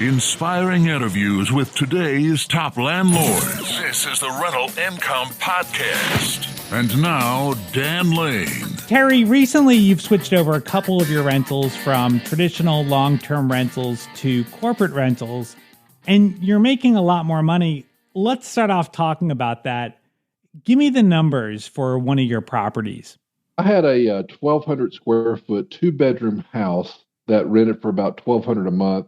Inspiring interviews with today's top landlords. This is the Rental Income Podcast. And now, Dan Lane. Terry, recently you've switched over a couple of your rentals from traditional long-term rentals to corporate rentals, and you're making a lot more money. Let's start off talking about that. Give me the numbers for one of your properties. I had a 1,200 square foot, 2-bedroom house that rented for about $1,200 a month.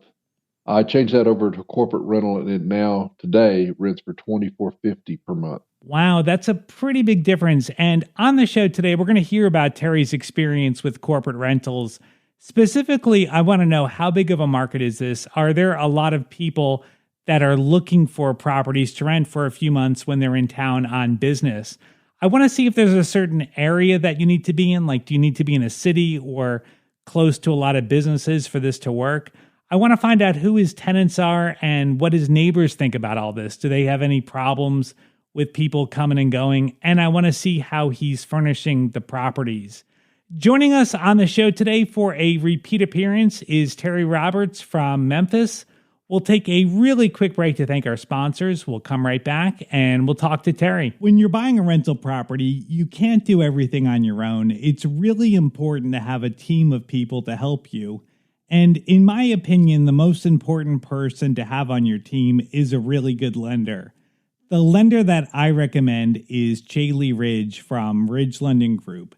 I changed that over to corporate rental, and it now today rents for $2,450 per month. Wow, that's a pretty big difference. And on the show today, we're going to hear about Terry's experience with corporate rentals. Specifically, I want to know, how big of a market is this? Are there a lot of people that are looking for properties to rent for a few months when they're in town on business? I want to see if there's a certain area that you need to be in. Like, do you need to be in a city or close to a lot of businesses for this to work? I want to find out who his tenants are and what his neighbors think about all this. Do they have any problems with people coming and going? And I want to see how he's furnishing the properties. Joining us on the show today for a repeat appearance is Terry Roberts from Memphis. We'll take a really quick break to thank our sponsors. We'll come right back and we'll talk to Terry. When you're buying a rental property, you can't do everything on your own. It's really important to have a team of people to help you. And in my opinion, the most important person to have on your team is a really good lender. The lender that I recommend is Chaley Ridge from Ridge Lending Group.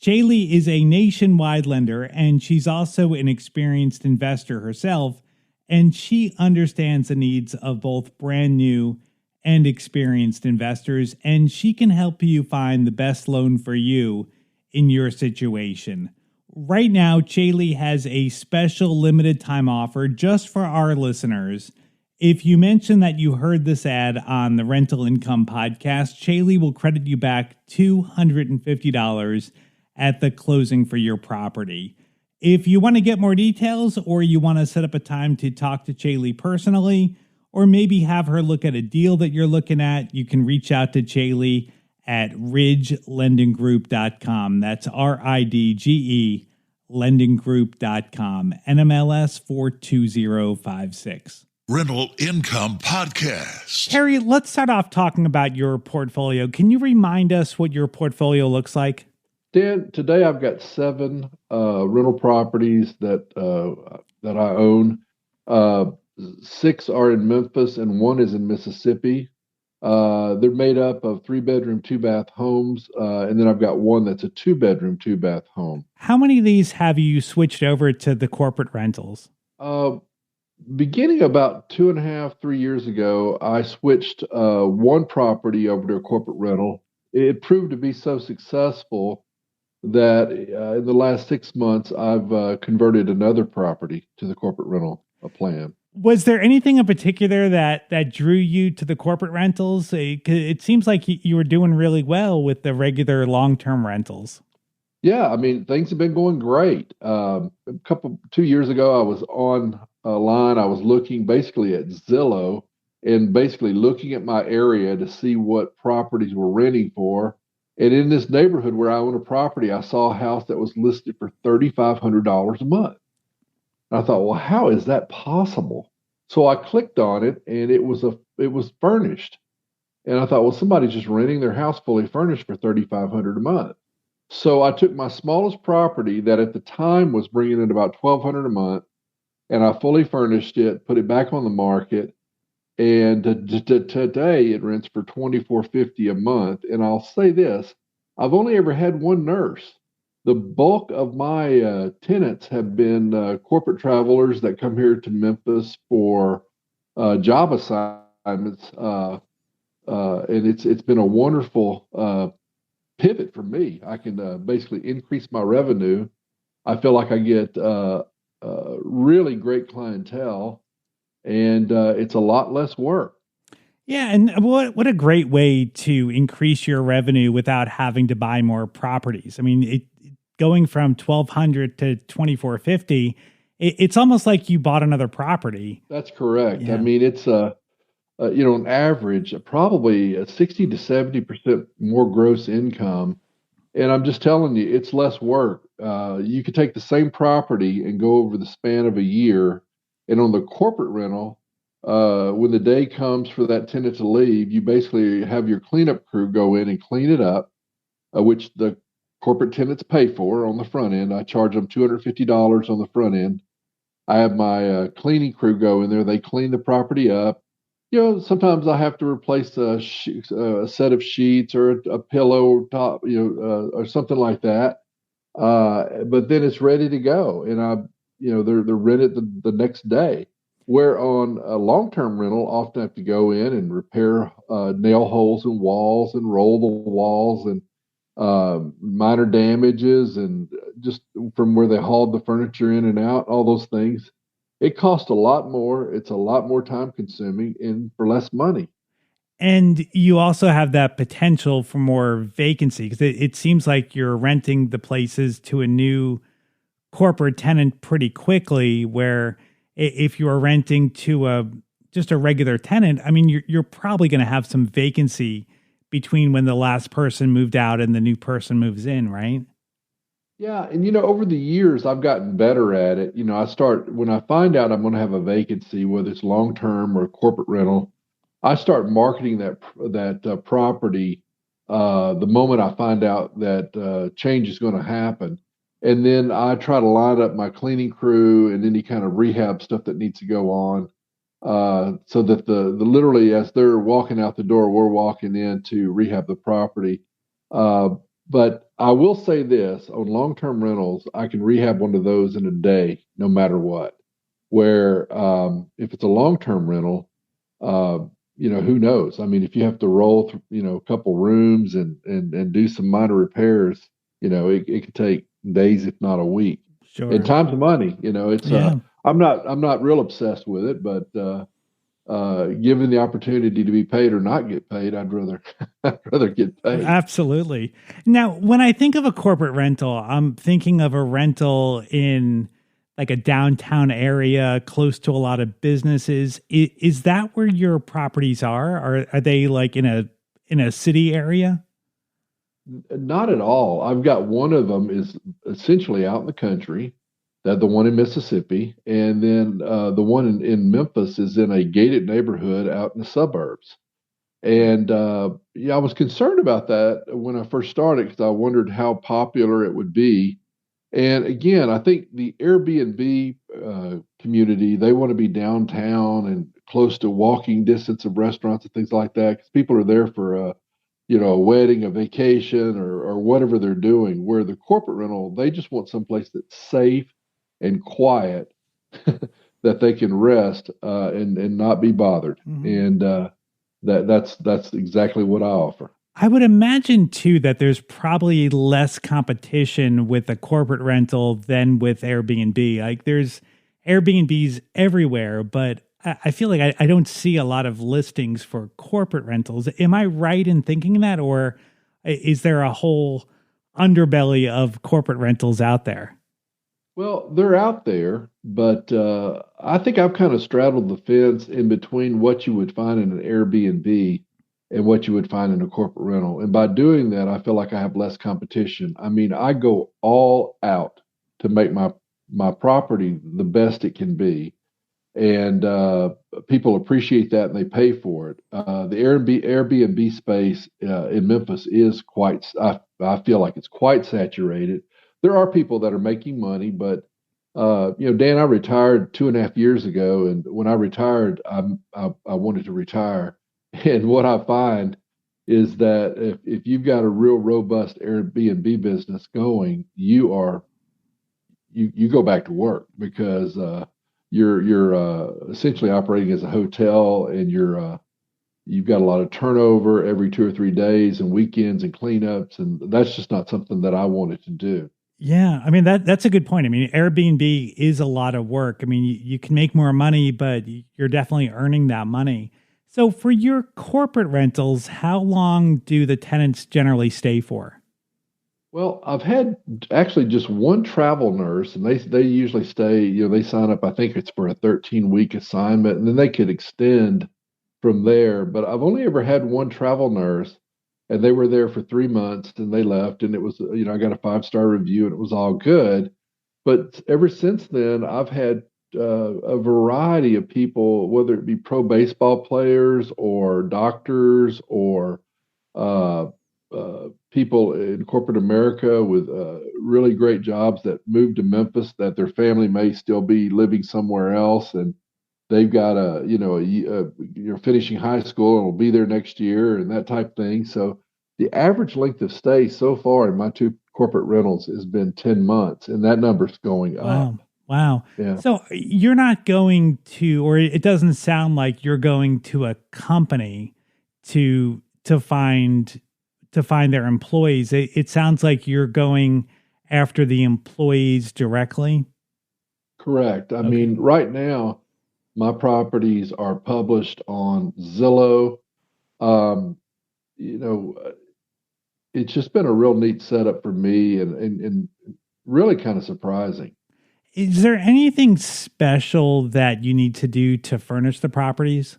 Chaley is a nationwide lender, and she's also an experienced investor herself, and she understands the needs of both brand new and experienced investors, and she can help you find the best loan for you in your situation. Right now, Chaley has a special limited time offer just for our listeners. If you mention that you heard this ad on the Rental Income Podcast, Chaley will credit you back $250 at the closing for your property. If you want to get more details, or you want to set up a time to talk to Chaley personally, or maybe have her look at a deal that you're looking at, you can reach out to Chaley at ridgelendinggroup.com. That's RIDGE lendinggroup.com. NMLS 42056. Rental Income Podcast. Terry, let's start off talking about your portfolio. Can you remind us what your portfolio looks like? Dan, today I've got 7 rental properties that I own. 6 are in Memphis and 1 is in Mississippi. They're made up of 3-bedroom, 2-bath homes, and then I've got 1 that's a 2-bedroom, 2-bath home. How many of these have you switched over to the corporate rentals? Beginning about 2.5, 3 years ago, I switched 1 property over to a corporate rental. It proved to be so successful that in the last 6 months, I've converted another property to the corporate rental plan. Was there anything in particular that drew you to the corporate rentals? It seems like you were doing really well with the regular long-term rentals. Yeah, I mean, things have been going great. 2 years ago, I was on a line. I was looking basically at Zillow and basically looking at my area to see what properties were renting for. And in this neighborhood where I own a property, I saw a house that was listed for $3,500 a month. And I thought, well, how is that possible? So I clicked on it, and it was furnished. And I thought, well, somebody's just renting their house fully furnished for $3,500 a month. So I took my smallest property that at the time was bringing in about $1,200 a month, and I fully furnished it, put it back on the market, and today it rents for $2,450 a month. And I'll say this, I've only ever had 1 nurse. The bulk of my tenants have been corporate travelers that come here to Memphis for job assignments, and it's been a wonderful pivot for me. I can basically increase my revenue. I feel like I get really great clientele, and it's a lot less work. Yeah, and what a great way to increase your revenue without having to buy more properties. I mean, going from $1,200 to $2,450, it's almost like you bought another property. That's correct. Yeah. I mean, it's on average, probably 60 to 70% more gross income. And I'm just telling you, it's less work. You could take the same property and go over the span of a year And on the corporate rental, when the day comes for that tenant to leave, you basically have your cleanup crew go in and clean it up, which the corporate tenants pay for on the front end. I charge them $250 on the front end. I have my cleaning crew go in there. They clean the property up. Sometimes I have to replace a set of sheets or a pillow top, or something like that. But then it's ready to go, and they're rented the next day. Where on a long-term rental, often have to go in and repair nail holes in walls and roll the walls and minor damages and just from where they hauled the furniture in and out, all those things. It costs a lot more. It's a lot more time consuming and for less money. And you also have that potential for more vacancy because it seems like you're renting the places to a new corporate tenant pretty quickly. Where if you are renting to just a regular tenant, I mean, you're probably going to have some vacancy between when the last person moved out and the new person moves in, right? Yeah, and over the years I've gotten better at it. I start when I find out I'm going to have a vacancy, whether it's long term or corporate rental, I start marketing that property the moment I find out that change is going to happen, and then I try to line up my cleaning crew and any kind of rehab stuff that needs to go on, so that the literally as they're walking out the door, we're walking in to rehab the property. Uh, but I will say this on long-term rentals, I can rehab one of those in a day, no matter what. Where if it's a long-term rental, uh, who knows? I mean, if you have to roll through, a couple rooms and do some minor repairs, it could take days, if not a week. And Sure. time's money. It's Yeah. I'm not real obsessed with it, but given the opportunity to be paid or not get paid, I'd rather I'd rather get paid. Absolutely. Now, when I think of a corporate rental, I'm thinking of a rental in like a downtown area close to a lot of businesses. Is that where your properties are? Are they like in a city area? Not at all. I've got one of them is essentially out in the country, that the one in Mississippi, and then the one in Memphis is in a gated neighborhood out in the suburbs. And yeah, I was concerned about that when I first started because I wondered how popular it would be. And again, I think the Airbnb community, they want to be downtown and close to walking distance of restaurants and things like that because people are there for a wedding, a vacation, or whatever they're doing. Where the corporate rental, they just want someplace that's safe and quiet that they can rest and not be bothered. Mhm. And that's exactly what I offer. I would imagine too that there's probably less competition with a corporate rental than with Airbnb. Like there's Airbnbs everywhere, but I feel like I don't see a lot of listings for corporate rentals. Am I right in thinking that, or is there a whole underbelly of corporate rentals out there? Well, they're out there, but I think I've kind of straddled the fence in between what you would find in an Airbnb and what you would find in a corporate rental. And by doing that, I feel like I have less competition. I mean, I go all out to make my property the best it can be, and people appreciate that and they pay for it. The Airbnb space in Memphis is I feel like it's quite saturated. There are people that are making money, but Dan, I retired 2.5 years ago, and when I retired, I wanted to retire. And what I find is that if you've got a real robust Airbnb business going, you go back to work because you're essentially operating as a hotel, and you've got a lot of turnover every 2 or 3 days and weekends and cleanups, and that's just not something that I wanted to do. Yeah, I mean that's a good point. I mean, Airbnb is a lot of work. I mean, you can make more money, but you're definitely earning that money. So for your corporate rentals, how long do the tenants generally stay for? Well, I've had actually just one travel nurse, and they usually stay. They sign up. I think it's for a 13-week assignment, and then they could extend from there. But I've only ever had one travel nurse, and they were there for 3 months, and they left, and it was I got a 5-star review, and it was all good. But ever since then, I've had a variety of people, whether it be pro baseball players or doctors or uh, people in corporate America with really great jobs that moved to Memphis that their family may still be living somewhere else, and they've got finishing high school and will be there next year and that type of thing. So the average length of stay so far in my two corporate rentals has been 10 months, and that number's going up. Wow. Wow. Yeah. So you're not going to, or it doesn't sound like you're going to a company to find their employees. It sounds like you're going after the employees directly. Correct. I Okay. mean, right now, my properties are published on Zillow. Um, you know, it's just been a real neat setup for me and really kind of surprising. Is there anything special that you need to do to furnish the properties?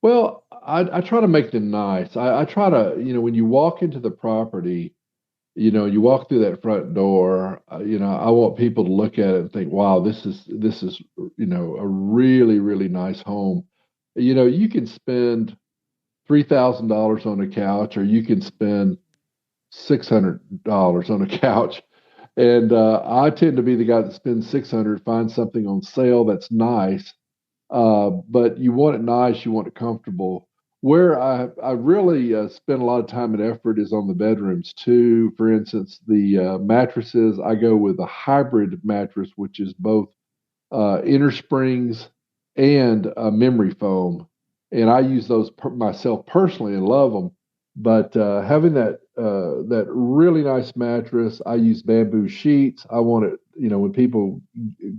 Well, I try to make them nice. I try to, when you walk into the property, you walk through that front door, I want people to look at it and think, wow, this is, a really, really nice home. You can spend $3,000 on a couch, or you can spend $600 on a couch. And I tend to be the guy that spends 600, finds something on sale that's nice, but you want it nice, you want it comfortable. Where I really spend a lot of time and effort is on the bedrooms too. For instance, the mattresses, I go with a hybrid mattress, which is both inner springs and memory foam, and I use those myself personally and love them. But having that really nice mattress, I use bamboo sheets. I want it, when people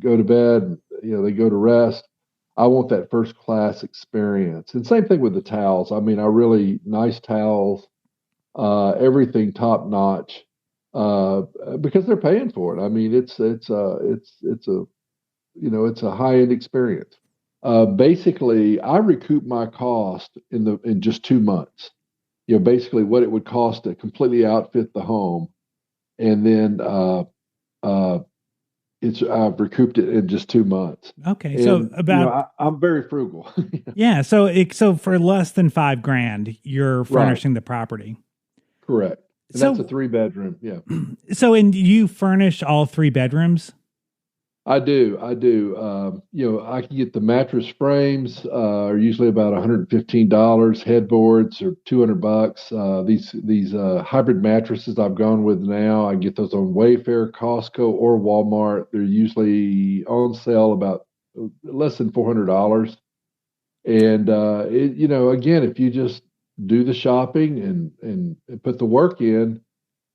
go to bed, they go to rest. I want that first class experience. And same thing with the towels. I mean, I really nice towels, everything top notch, uh, because they're paying for it. I mean, it's a high end experience. Basically, I recoup my cost in just 2 months. Basically what it would cost to completely outfit the home, and then uh, it's I've recouped it in just 2 months. Okay. So And about, I'm very frugal. yeah. So for less than $5,000, you're Right, furnishing the property. correct. And that's a So, 3 bedroom. Yeah. and you furnish all three bedrooms? I do. I do. I can get the mattress frames, are usually about $115. Headboards are $200. These hybrid mattresses I've gone with now, I get those on Wayfair, Costco, or Walmart. They're usually on sale about less than $400. And again, if you just do the shopping and put the work in,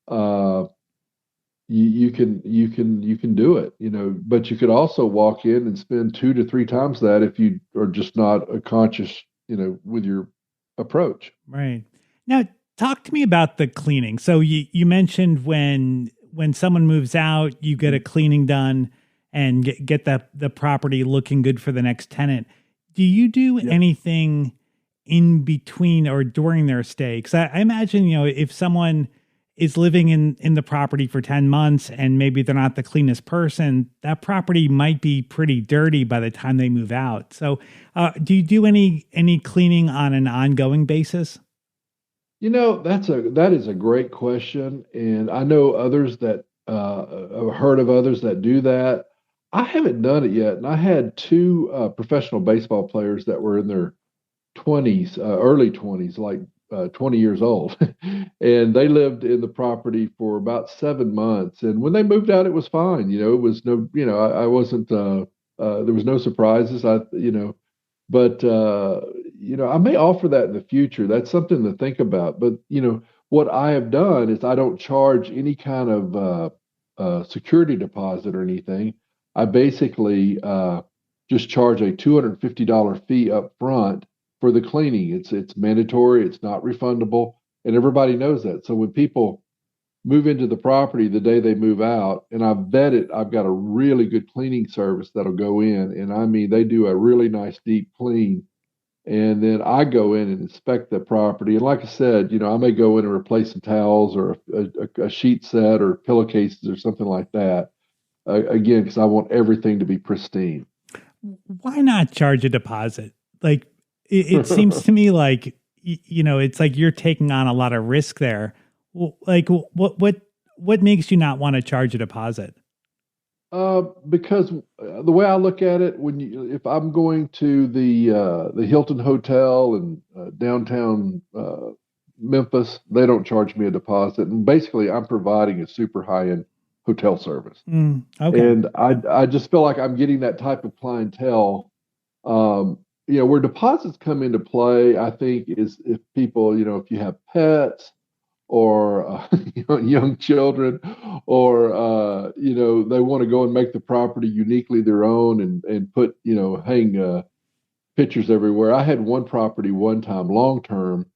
uh, you can do it, but you could also walk in and spend 2 to 3 times that if you are just not a conscious, with your approach. Right. Now, talk to me about the cleaning. So you mentioned when someone moves out, you get a cleaning done and get the property looking good for the next tenant. Do you do Yep. anything in between or during their stay? Because I imagine, if someone is living in the property for 10 months and maybe they're not the cleanest person, that property might be pretty dirty by the time they move out. So do you do any cleaning on an ongoing basis? That is a great question, and I know others that I've heard of others that do that. I haven't done it yet, and I had two professional baseball players that were in their 20s, early 20s, like 20 years old. And they lived in the property for about 7 months. And when they moved out, it was fine. It was no, I wasn't, there was no surprises. But, I may offer that in the future. That's something to think about. But, what I have done is I don't charge any kind of security deposit or anything. I basically just charge a $250 fee up front for the cleaning. It's mandatory. It's not refundable, and everybody knows that. So when people move into the property the day they move out, and I vet it, I've got a really good cleaning service that'll go in, and I mean they do a really nice deep clean, and then I go in and inspect the property. And like I said, I may go in and replace some towels or a sheet set or pillowcases or something like that. again, because I want everything to be pristine. Why not charge a deposit? Like it seems to me like it's like you're taking on a lot of risk there. Like what makes you not want to charge a deposit? Because the way I look at it, if I'm going to the Hilton Hotel in downtown Memphis, they don't charge me a deposit, and basically I'm providing a super high end hotel service, Okay. and I just feel like I'm getting that type of clientele. Where deposits come into play, I think is if people, if you have pets or young children, or they want to go and make the property uniquely their own and put hang pictures everywhere. I had one property one time long term,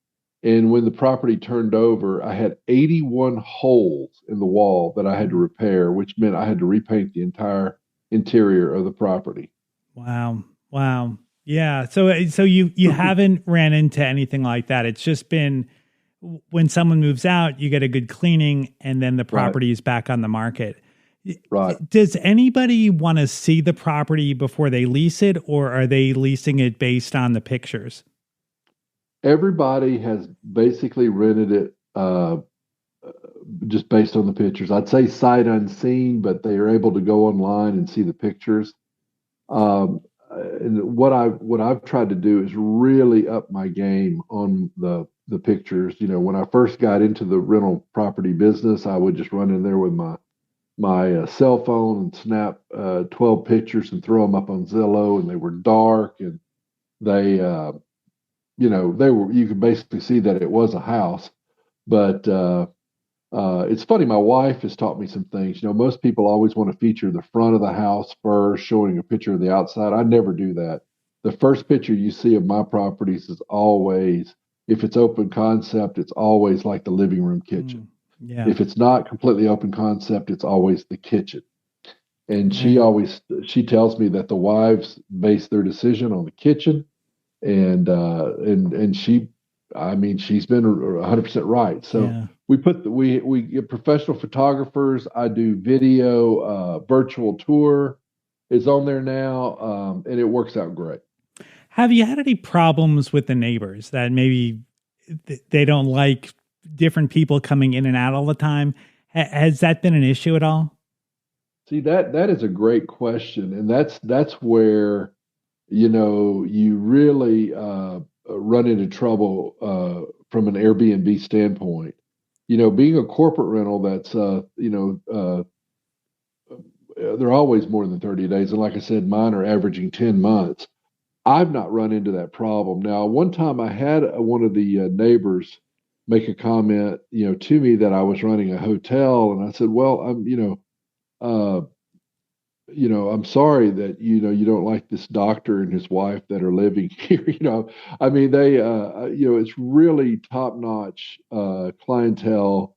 and when the property turned over, I had 81 holes in the wall that I had to repair, which meant I had to repaint the entire interior of the property. Wow. Wow. Yeah. So you haven't ran into anything like that. It's just been when someone moves out, you get a good cleaning and then the Right, property is back on the market. right. Does anybody want to see the property before they lease it, or are they leasing it based on the pictures? Everybody has basically rented it just based on the pictures. I'd say sight unseen, but they are able to go online and see the pictures. And what I've tried to do is really up my game on the pictures. When I first got into the rental property business, I would just run in there with my cell phone and snap 12 pictures and throw them up on Zillow, and they were dark and they they were, you could basically see that it was a house, but it's funny. My wife has taught me some things. Most people always want to feature the front of the house first, showing a picture of the outside. I never do that. The first picture you see of my properties is always, if it's open concept, it's always like the living room kitchen. Yeah. If it's not completely open concept, it's always the kitchen. And Yeah. she tells me that the wives base their decision on the kitchen, and she, I mean, she's been 100% right. So Yeah. we get professional photographers. I do video. Virtual tour is on there now, and it works out great. Have you had any problems with the neighbors that maybe they don't like different people coming in and out all the time? Has that been an issue at all? See, that is a great question, and that's where you really run into trouble from an Airbnb standpoint. Being a corporate rental, that's they're always more than 30 days, and like I said, mine are averaging 10 months. I've not run into that problem. Now, one time I had one of the neighbors make a comment, to me that I was running a hotel, and I said, "Well, uh, I'm sorry that you don't like this doctor and his wife that are living here." I mean, they, it's really top-notch clientele.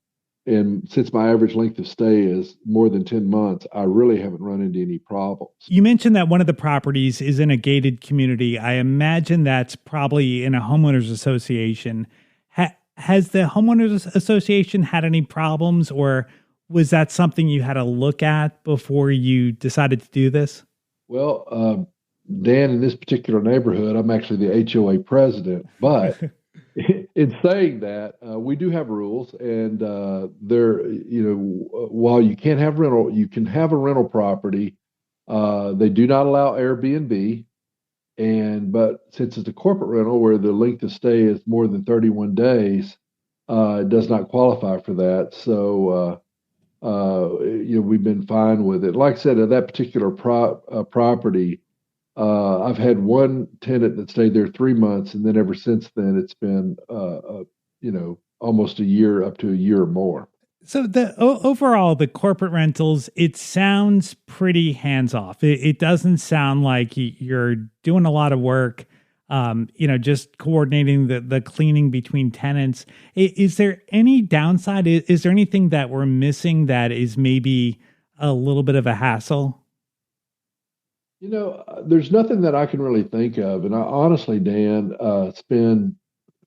And since my average length of stay is more than 10 months, I really haven't run into any problems. You mentioned that one of the properties is in a gated community. I imagine that's probably in a homeowners association. Has the homeowners association had any problems, or was that something you had to look at before you decided to do this? Well, Dan, in this particular neighborhood, I'm actually the HOA president, but in saying that, we do have rules, and while you can't have rental, you can have a rental property. They do not allow Airbnb, but since it's a corporate rental where the length of stay is more than 31 days, it does not qualify for that. So, we've been fine with it. Like I said, at that particular property, I've had one tenant that stayed there 3 months, and then ever since then, it's been almost a year, up to a year or more. So overall, the corporate rentals, it sounds pretty hands off. It doesn't sound like you're doing a lot of work. Just coordinating the cleaning between tenants. Is there any downside? Is there anything that we're missing that is maybe a little bit of a hassle? There's nothing that I can really think of, and I honestly, Dan, spend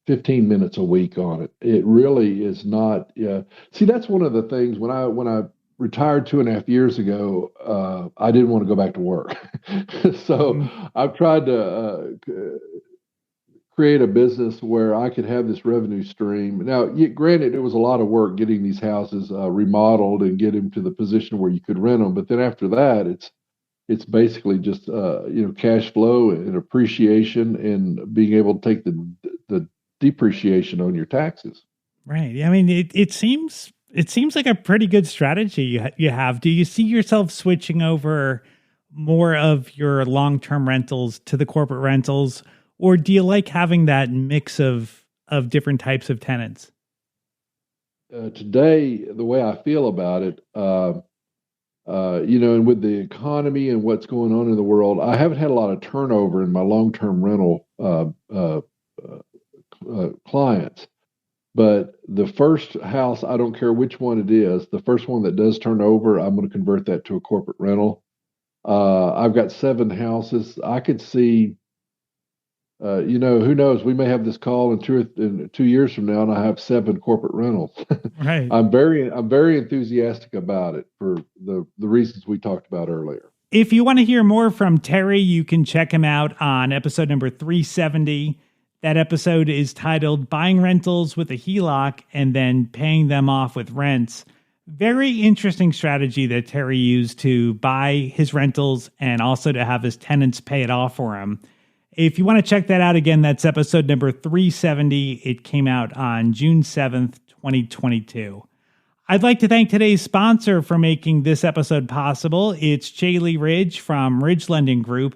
15 minutes a week on it. It really is not. Yeah. See, that's one of the things when I retired 2.5 years ago, I didn't want to go back to work. So I've tried to create a business where I could have this revenue stream. Now, granted, it was a lot of work getting these houses remodeled and get them to the position where you could rent them. But then after that, it's basically just cash flow and appreciation and being able to take the depreciation on your taxes. Right. I mean, it seems like a pretty good strategy you have. Do you see yourself switching over more of your long-term rentals to the corporate rentals, or do you like having that mix of different types of tenants? Today, the way I feel about it, and with the economy and what's going on in the world, I haven't had a lot of turnover in my long-term rental clients. But the first house, I don't care which one it is, the first one that does turn over, I'm going to convert that to a corporate rental. I've got 7 houses. I could see, who knows? We may have this call in 2 years from now, and I have 7 corporate rentals. Right. I'm very enthusiastic about it for the reasons we talked about earlier. If you want to hear more from Terry, you can check him out on episode number 370. That episode is titled Buying Rentals with a HELOC and then Paying Them Off with Rents. Very interesting strategy that Terry used to buy his rentals and also to have his tenants pay it off for him. If you want to check that out again, that's episode number 370. It came out on June 7th, 2022. I'd like to thank today's sponsor for making this episode possible. It's Chaley Ridge from Ridge Lending Group.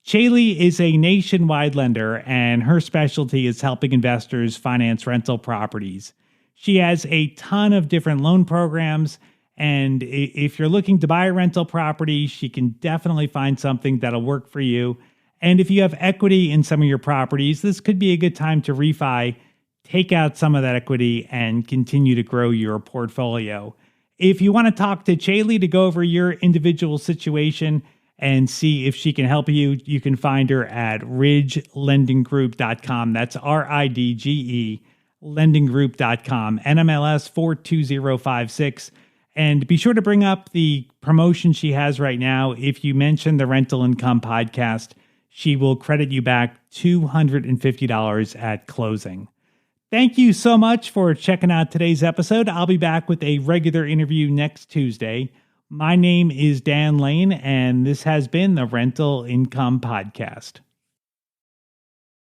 Chaley is a nationwide lender, and her specialty is helping investors finance rental properties. She has a ton of different loan programs, and if you're looking to buy a rental property, she can definitely find something that'll work for you. And if you have equity in some of your properties, this could be a good time to refi, take out some of that equity, and continue to grow your portfolio. If you want to talk to Chaley to go over your individual situation and see if she can help you, you can find her at ridgelendinggroup.com. That's RIDGE, lendinggroup.com, NMLS 42056. And be sure to bring up the promotion she has right now. If you mention the Rental Income Podcast, she will credit you back $250 at closing. Thank you so much for checking out today's episode. I'll be back with a regular interview next Tuesday. My name is Dan Lane, and this has been the Rental Income Podcast.